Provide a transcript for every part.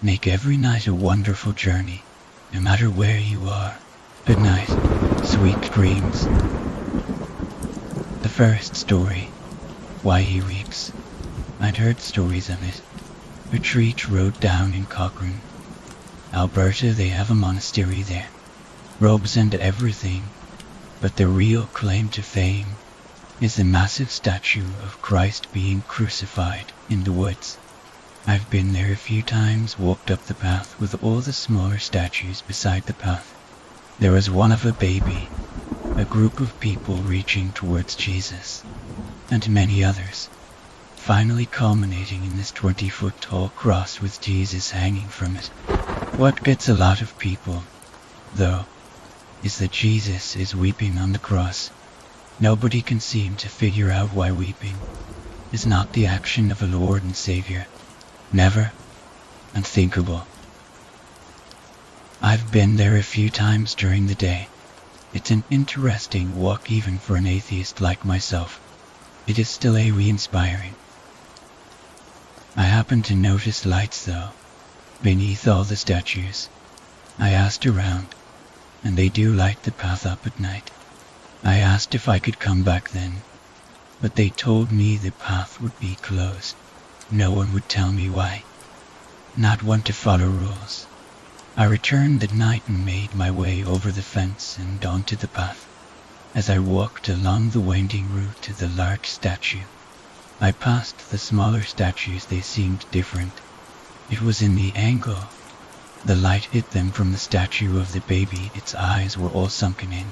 Make every night a wonderful journey, no matter where you are. Good night, sweet dreams. The first story, Why He Weeps. I'd heard stories of it. Retreat Road down in Cochrane, Alberta. They have a monastery there, robes and everything, but the real claim to fame is the massive statue of Christ being crucified in the woods. I've been there a few times, walked up the path with all the smaller statues beside the path. There was one of a baby, a group of people reaching towards Jesus, and many others, finally culminating in this 20-foot tall cross with Jesus hanging from it. What gets a lot of people, though, is that Jesus is weeping on the cross. Nobody can seem to figure out why weeping is not the action of a Lord and Savior. Never. Unthinkable. I've been there a few times during the day. It's an interesting walk even for an atheist like myself. It is still awe-inspiring. I happened to notice lights though, beneath all the statues. I asked around, and they do light the path up at night. I asked if I could come back then, but they told me the path would be closed. No one would tell me why. Not one to follow rules. I returned at night and made my way over the fence and onto the path. As I walked along the winding route to the large statue, I passed the smaller statues. They seemed different. It was in the angle. The light hit them from the statue of the baby. Its eyes were all sunken in,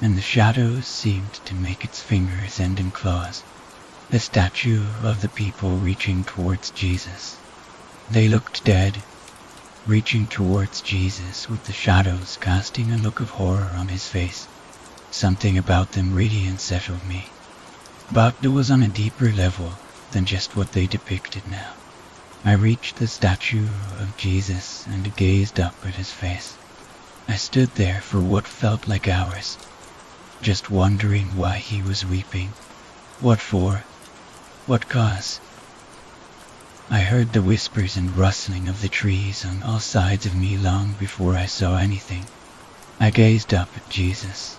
and the shadows seemed to make its fingers end in claws. The statue of the people reaching towards Jesus. They looked dead, reaching towards Jesus with the shadows casting a look of horror on his face. Something about them really unsettled me, but it was on a deeper level than just what they depicted now. I reached the statue of Jesus and gazed up at his face. I stood there for what felt like hours, just wondering why he was weeping. What for? What cause? I heard the whispers and rustling of the trees on all sides of me long before I saw anything. I gazed up at Jesus,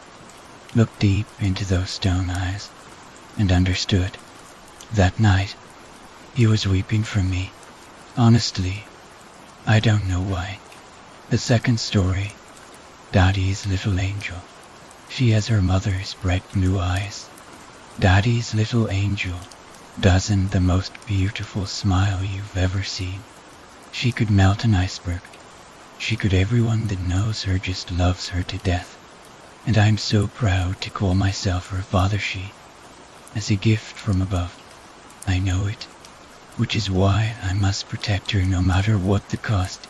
looked deep into those stone eyes, and understood. That night, he was weeping for me. Honestly, I don't know why. The second story, Daddy's little angel. She has her mother's bright blue eyes. Daddy's little angel doesn't the most beautiful smile you've ever seen. She could melt an iceberg. She could. Everyone that knows her just loves her to death. And I'm so proud to call myself her father. She, as a gift from above. I know it, which is why I must protect her no matter what the cost.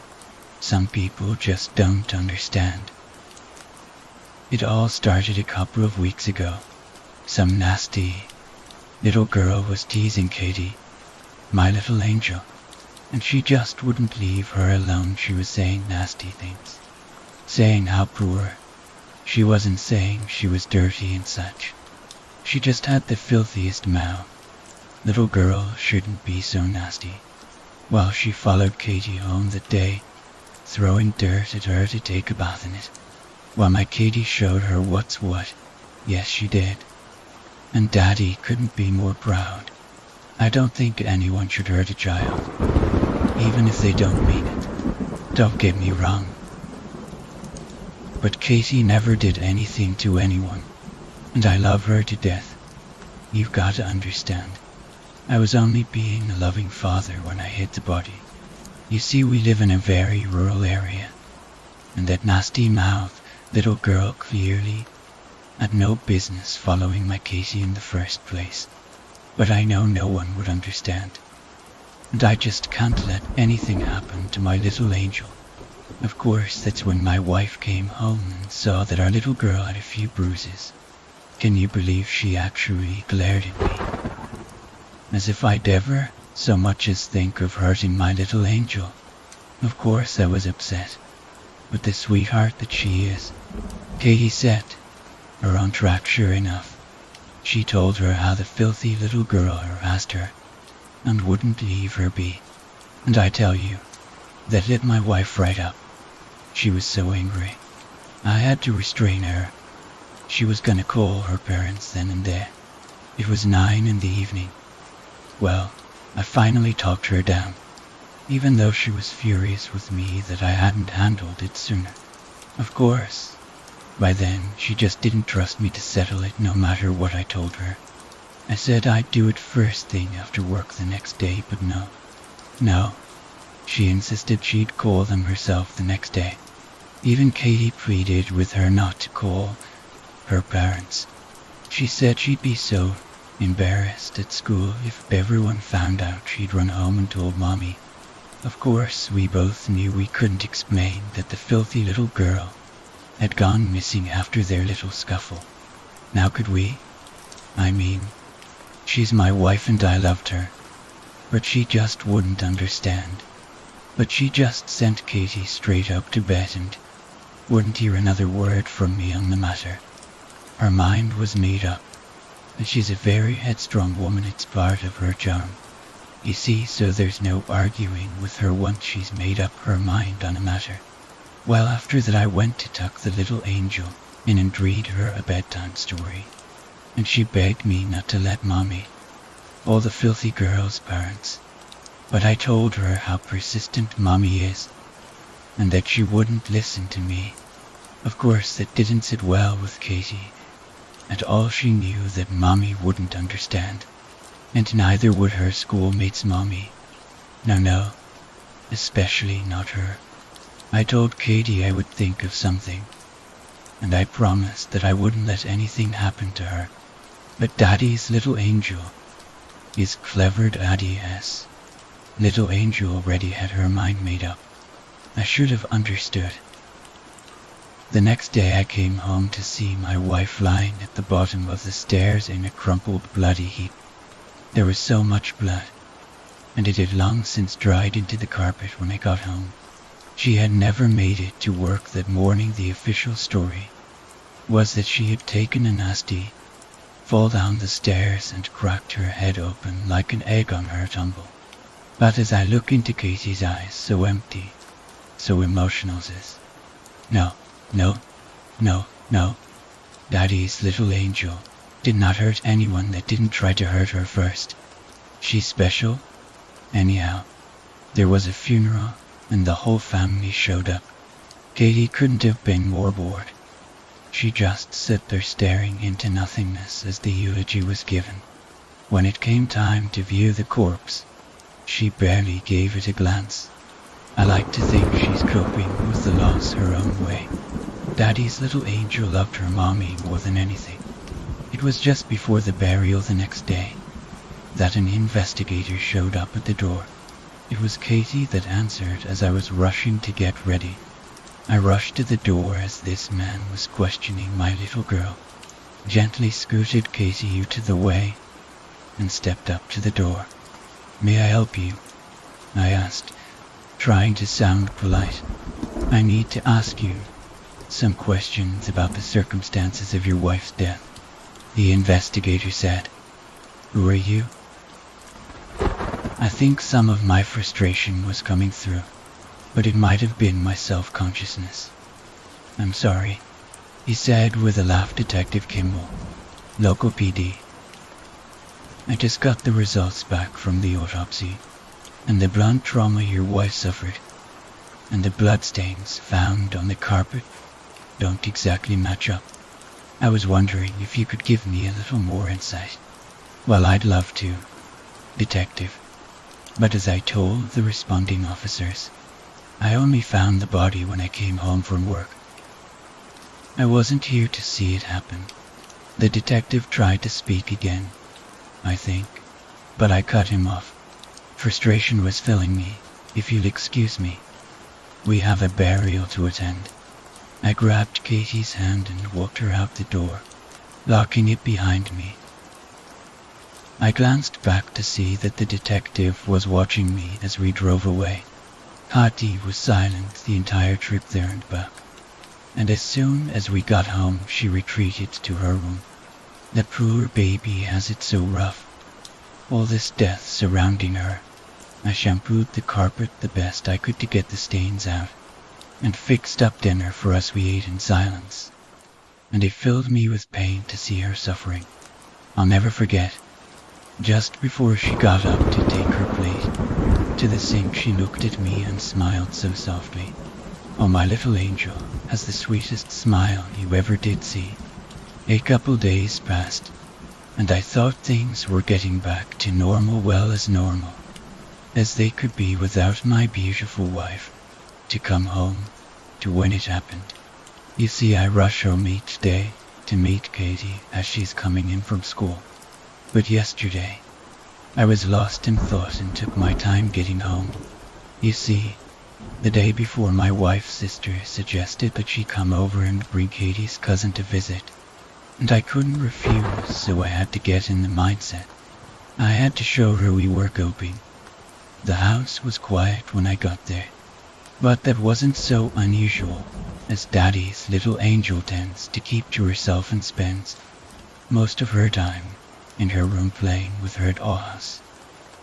Some people just don't understand. It all started a couple of weeks ago. Some nasty little girl was teasing Katie, my little angel, and she just wouldn't leave her alone. She was saying nasty things, saying how poor. She wasn't saying she was dirty and such. She just had the filthiest mouth. Little girl shouldn't be so nasty. While she followed Katie home that day, throwing dirt at her to take a bath in it, while my Katie showed her what's what. Yes, she did. And Daddy couldn't be more proud. I don't think anyone should hurt a child, even if they don't mean it. Don't get me wrong. But Katie never did anything to anyone, and I love her to death. You've got to understand. I was only being a loving father when I hit the body. You see, we live in a very rural area, and that nasty mouth little girl clearly had no business following my Katie in the first place. But I know no one would understand. And I just can't let anything happen to my little angel. Of course, that's when my wife came home and saw that our little girl had a few bruises. Can you believe she actually glared at me, as if I'd ever so much as think of hurting my little angel? Of course I was upset, but the sweetheart that she is, Katie set her on track sure enough. She told her how the filthy little girl harassed her and wouldn't leave her be. And I tell you, That lit my wife right up. She was so angry. I had to restrain her. She was gonna call her parents then and there. It was 9 in the evening. Well, I finally talked her down, even though she was furious with me that I hadn't handled it sooner. Of course, by then she just didn't trust me to settle it no matter what I told her. I said I'd do it first thing after work the next day, but no. She insisted she'd call them herself the next day. Even Katie pleaded with her not to call her parents. She said she'd be so embarrassed at school if everyone found out she'd run home and told Mommy. Of course, we both knew we couldn't explain that the filthy little girl had gone missing after their little scuffle. Now could we? I mean, she's my wife and I loved her, but she just wouldn't understand. But she just sent Katie straight up to bed and wouldn't hear another word from me on the matter. Her mind was made up, and she's a very headstrong woman. It's part of her charm. You see, so there's no arguing with her once she's made up her mind on a matter. Well, after that I went to tuck the little angel in and read her a bedtime story, and she begged me not to let Mommy or the filthy girl's parents. But I told her how persistent Mommy is, and that she wouldn't listen to me. Of course, that didn't sit well with Katie at all. She knew that Mommy wouldn't understand, and neither would her schoolmate's Mommy. No, especially not her. I told Katie I would think of something, and I promised that I wouldn't let anything happen to her. But Daddy's little angel is clever. Daddy's little angel already had her mind made up. I should have understood. The next day I came home to see my wife lying at the bottom of the stairs in a crumpled, bloody heap. There was so much blood, and it had long since dried into the carpet when I got home. She had never made it to work that morning. The official story was that she had taken a nasty fall down the stairs and cracked her head open like an egg on her tumble. But as I look into Katie's eyes, so empty, so emotional, says, No. Daddy's little angel did not hurt anyone that didn't try to hurt her first. She's special. Anyhow, there was a funeral and the whole family showed up. Katie couldn't have been more bored. She just sat there staring into nothingness as the eulogy was given. When it came time to view the corpse, she barely gave it a glance. I like to think she's coping with the loss her own way. Daddy's little angel loved her Mommy more than anything. It was just before the burial the next day that an investigator showed up at the door. It was Katie that answered as I was rushing to get ready. I rushed to the door as this man was questioning my little girl, gently scooted Katie out of the way, and stepped up to the door. May I help you? I asked, trying to sound polite. I need to ask you some questions about the circumstances of your wife's death, the investigator said. Who are you? I think some of my frustration was coming through, but it might have been my self-consciousness. I'm sorry, he said with a laugh. Detective Kimball, local PD. I just got the results back from the autopsy, and the blunt trauma your wife suffered, and the bloodstains found on the carpet don't exactly match up. I was wondering if you could give me a little more insight. Well, I'd love to, Detective. But as I told the responding officers, I only found the body when I came home from work. I wasn't here to see it happen. The detective tried to speak again, I think, but I cut him off. Frustration was filling me. If you'll excuse me, we have a burial to attend. I grabbed Katie's hand and walked her out the door, locking it behind me. I glanced back to see that the detective was watching me as we drove away. Katie was silent the entire trip there and back, and as soon as we got home she retreated to her room. The poor baby has it so rough, all this death surrounding her. I shampooed the carpet the best I could to get the stains out, and fixed up dinner for us. We ate in silence, and it filled me with pain to see her suffering. I'll never forget, just before she got up to take her plate to the sink, she looked at me and smiled so softly. Oh, my little angel has the sweetest smile you ever did see. A couple days passed, and I thought things were getting back to normal, well as normal as they could be without my beautiful wife to come home to when it happened. You see, I rush home each day to meet Katie as she's coming in from school. But yesterday, I was lost in thought and took my time getting home. You see, the day before, my wife's sister suggested that she come over and bring Katie's cousin to visit, and I couldn't refuse, so I had to get in the mindset. I had to show her we were coping. The house was quiet when I got there, but that wasn't so unusual, as Daddy's little angel tends to keep to herself and spends most of her time in her room playing with her dolls.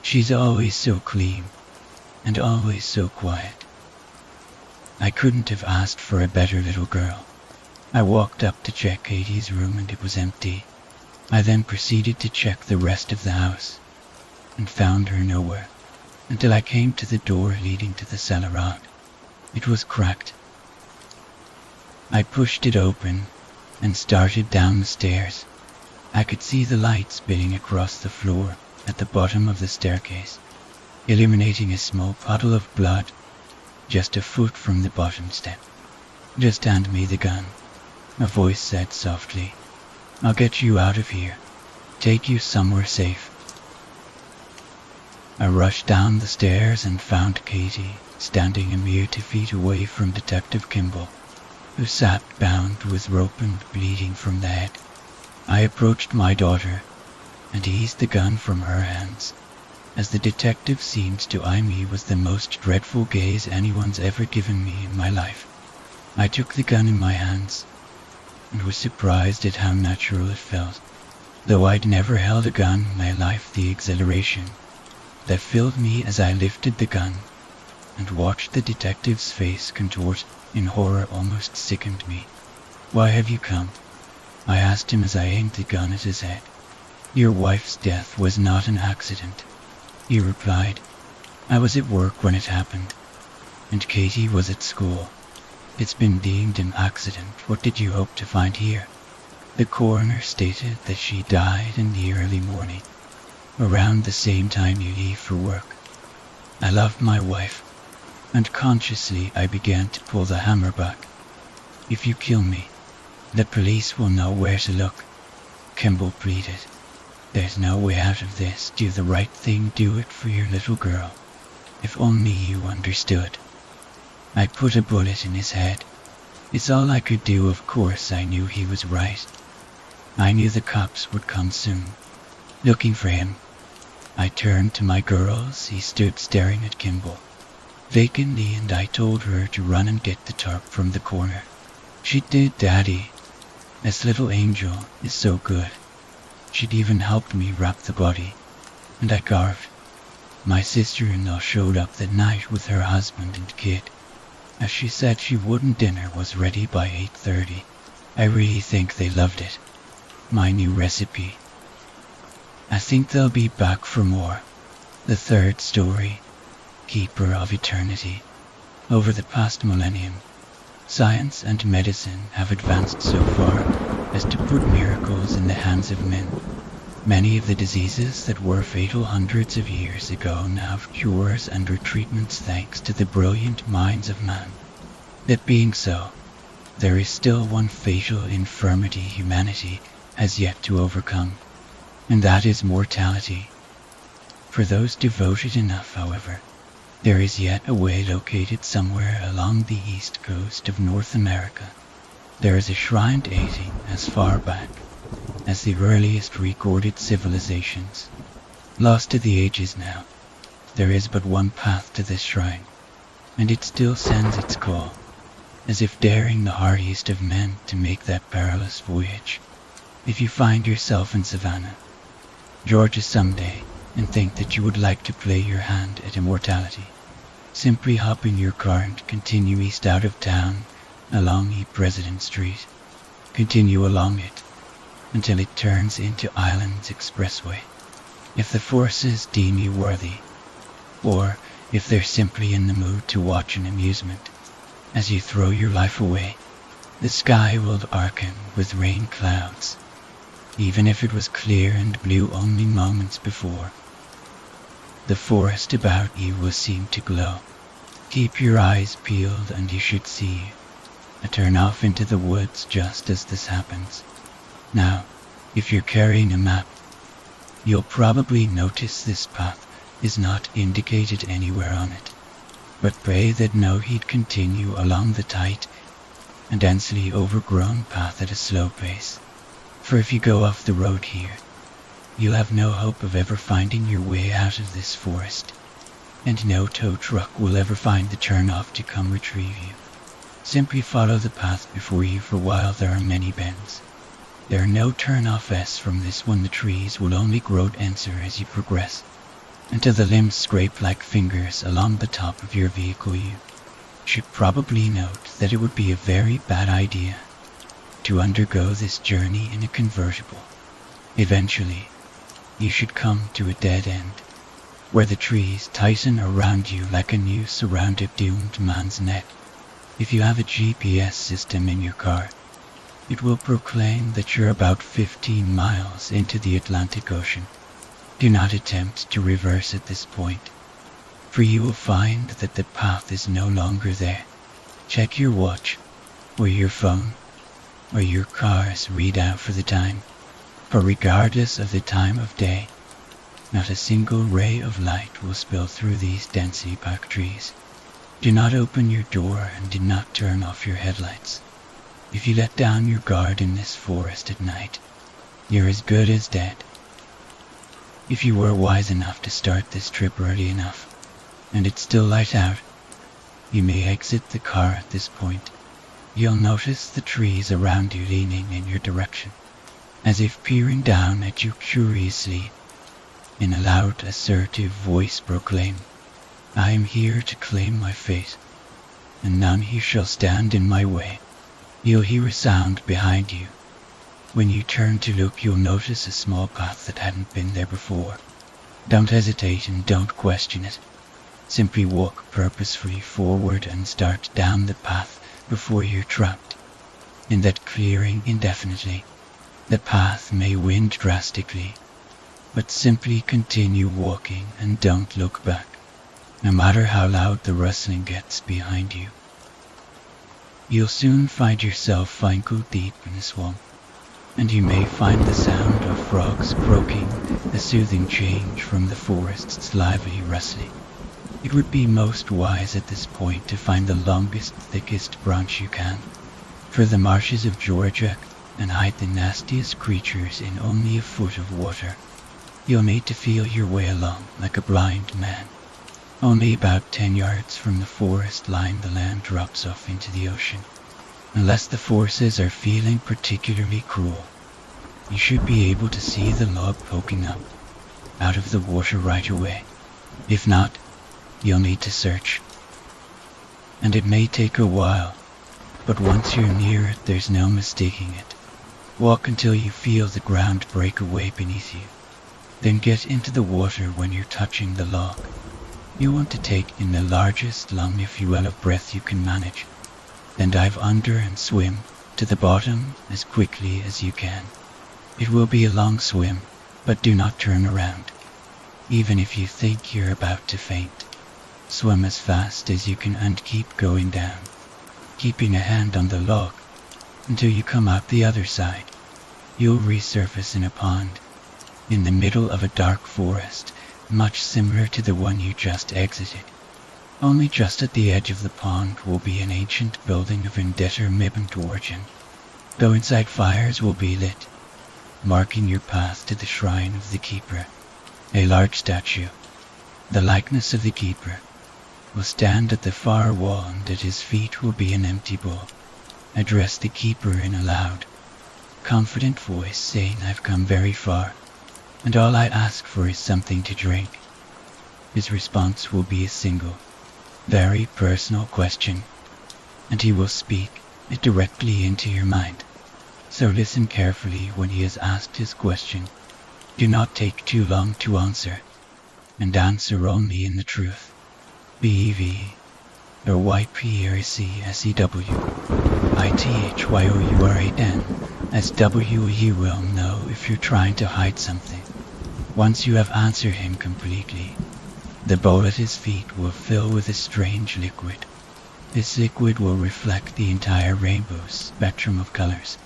She's always so clean and always so quiet. I couldn't have asked for a better little girl. I walked up to check Katie's room and it was empty. I then proceeded to check the rest of the house and found her nowhere, until I came to the door leading to the cellar out. It was cracked. I pushed it open and started down the stairs. I could see the light spitting across the floor at the bottom of the staircase, illuminating a small puddle of blood just a foot from the bottom step. Just hand me the gun, a voice said softly. I'll get you out of here, take you somewhere safe. I rushed down the stairs and found Katie standing a mere 2 feet away from Detective Kimball, who sat bound with rope and bleeding from the head. I approached my daughter and eased the gun from her hands, as the detective seemed to eye me with the most dreadful gaze anyone's ever given me in my life. I took the gun in my hands and was surprised at how natural it felt. Though I'd never held a gun in my life, the exhilaration that filled me as I lifted the gun and watched the detective's face contort in horror almost sickened me. Why have you come? I asked him as I aimed the gun at his head. Your wife's death was not an accident, he replied. I was at work when it happened, and Katie was at school. It's been deemed an accident. What did you hope to find here? The coroner stated that she died in the early morning, around the same time you leave for work. I loved my wife, and consciously I began to pull the hammer back. If you kill me, the police will know where to look, Kimball pleaded. There's no way out of this. Do the right thing, do it for your little girl. If only you understood. I put a bullet in his head. It's all I could do. Of course I knew he was right. I knew the cops would come soon, looking for him. I turned to my girls. He stood staring at Kimball vacantly, and I told her to run and get the tarp from the corner. She did, Daddy. This little angel is so good. She'd even helped me wrap the body, and I carved. My sister-in-law showed up that night with her husband and kid. As she said she wouldn't, dinner was ready by 8:30. I really think they loved it. My new recipe. I think they'll be back for more. The third story, Keeper of Eternity. Over the past millennium, science and medicine have advanced so far as to put miracles in the hands of men. Many of the diseases that were fatal hundreds of years ago now have cures and or treatments thanks to the brilliant minds of man. That being so, there is still one fatal infirmity humanity has yet to overcome, and that is mortality. For those devoted enough, however, there is yet a way located somewhere along the east coast of North America. There is a shrine dating as far back as the earliest recorded civilizations. Lost to the ages now, there is but one path to this shrine, and it still sends its call, as if daring the hardiest of men to make that perilous voyage. If you find yourself in Savannah, Georgia someday, and think that you would like to play your hand at immortality. Simply hop in your car and continue east out of town along E President Street. Continue along it until it turns into Islands Expressway. If the forces deem you worthy, or if they're simply in the mood to watch an amusement as you throw your life away, the sky will darken with rain clouds, even if it was clear and blue only moments before. The forest about you will seem to glow. Keep your eyes peeled and you should see a turn off into the woods just as this happens. Now, if you're carrying a map, you'll probably notice this path is not indicated anywhere on it, but pray that no he'd continue along the tight and densely overgrown path at a slow pace. For if you go off the road here, you'll have no hope of ever finding your way out of this forest, and no tow truck will ever find the turn-off to come retrieve you. Simply follow the path before you, for while there are many bends, there are no turn-offs from this one. The trees will only grow denser as you progress, until the limbs scrape like fingers along the top of your vehicle. You should probably note that it would be a very bad idea to undergo this journey in a convertible. Eventually, you should come to a dead end, where the trees tighten around you like a noose around a doomed man's neck. If you have a GPS system in your car, it will proclaim that you're about 15 miles into the Atlantic Ocean. Do not attempt to reverse at this point, for you will find that the path is no longer there. Check your watch, or your phone, or your car's readout for the time, for regardless of the time of day, not a single ray of light will spill through these densely packed trees. Do not open your door and do not turn off your headlights. If you let down your guard in this forest at night, you're as good as dead. If you were wise enough to start this trip early enough, and it's still light out, you may exit the car at this point. You'll notice the trees around you leaning in your direction, as if peering down at you curiously. In a loud, assertive voice proclaim, I am here to claim my fate, and none here shall stand in my way. You'll hear a sound behind you. When you turn to look, you'll notice a small path that hadn't been there before. Don't hesitate and don't question it. Simply walk purposefully forward and start down the path before you're trapped in that clearing indefinitely. The path may wind drastically, but simply continue walking and don't look back, no matter how loud the rustling gets behind you. You'll soon find yourself ankle deep in a swamp, and you may find the sound of frogs croaking a soothing change from the forest's lively rustling. It would be most wise at this point to find the longest, thickest branch you can, for the marshes of Georgia and hide the nastiest creatures in only a foot of water. You'll need to feel your way along like a blind man. Only about 10 yards from the forest line the land drops off into the ocean. Unless the forces are feeling particularly cruel, you should be able to see the log poking up out of the water right away. If not, you'll need to search. And it may take a while, but once you're near it, there's no mistaking it. Walk until you feel the ground break away beneath you. Then get into the water when you're touching the log. You want to take in the largest lung, if you will, of breath you can manage. Then dive under and swim to the bottom as quickly as you can. It will be a long swim, but do not turn around. Even if you think you're about to faint, swim as fast as you can and keep going down, keeping a hand on the log until you come out the other side. You'll resurface in a pond in the middle of a dark forest, much similar to the one you just exited. Only just at the edge of the pond will be an ancient building of indeterminate origin, though inside fires will be lit, marking your path to the shrine of the keeper. A large statue, the likeness of the keeper, will stand at the far wall, and at his feet will be an empty bowl. Address the keeper in a loud, confident voice, saying, I've come very far, and all I ask for is something to drink. His response will be a single, very personal question, and he will speak it directly into your mind. So listen carefully when he has asked his question. Do not take too long to answer, and answer only in the truth. BEV or YPRECSEWITHYOURANSW. He will know if you're trying to hide something. Once you have answered him completely, the bowl at his feet will fill with a strange liquid. This liquid will reflect the entire rainbow spectrum of colors,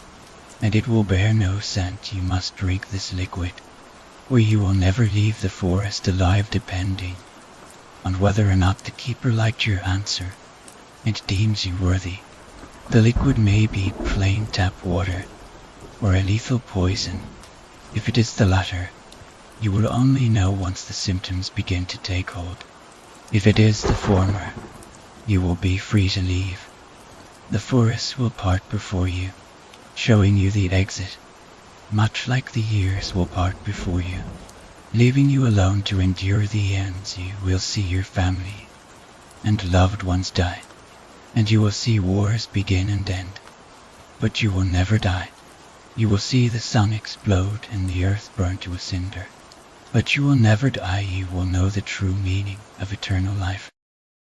and it will bear no scent. You must drink this liquid, or you will never leave the forest alive, depending on whether or not the keeper liked your answer and deems you worthy. The liquid may be plain tap water or a lethal poison. If it is the latter, you will only know once the symptoms begin to take hold. If it is the former, you will be free to leave. The forest will part before you, showing you the exit, much like the years will part before you, leaving you alone to endure the ends. You will see your family and loved ones die, and you will see wars begin and end, but you will never die. You will see the sun explode and the earth burn to a cinder, but you will never die. You will know the true meaning of eternal life.